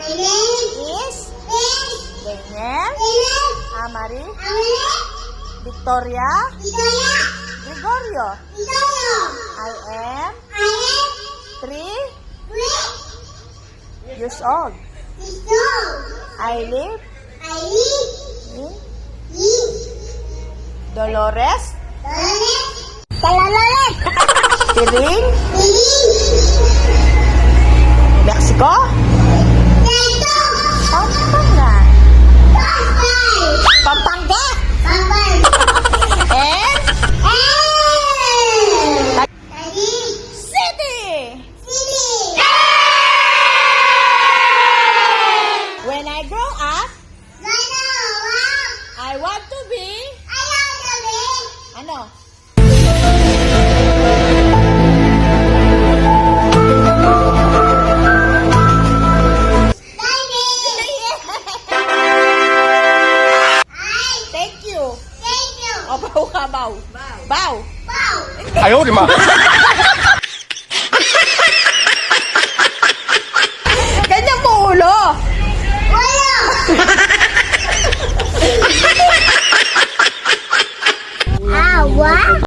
is Daniel, Amari, Victoria, Gregorio. I am 3 years old. I live in Dolores, Tiring, Mexico, Pampanga, and City. When I grow up, I want to be ano? Thank you. O, bow ka, bow. Bow. 哎呦我的妈！